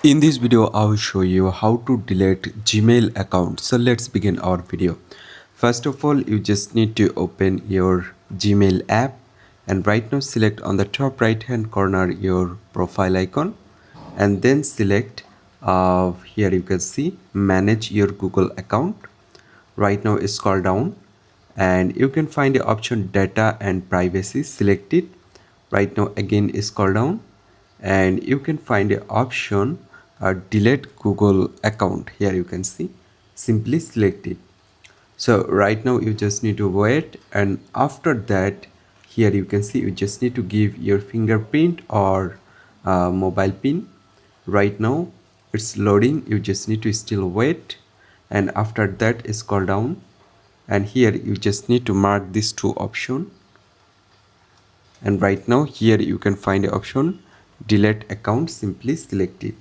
In this video, I will show you how to delete Gmail account. So let's begin our video. First of all, you just need to open your Gmail app and right now select on the top right hand corner your profile icon and then select here you can see manage your Google account. Right now scroll down and you can find the option data and privacy. Select it. Right now again scroll down and you can find the option delete Google account. Here you can see, simply select it. So right now you just need to wait, and after that here you can see you just need to give your fingerprint or mobile pin. Right now it's loading, you just need to still wait, and after that scroll down and here you just need to mark these two options, and right now here you can find the option delete account. Simply select it.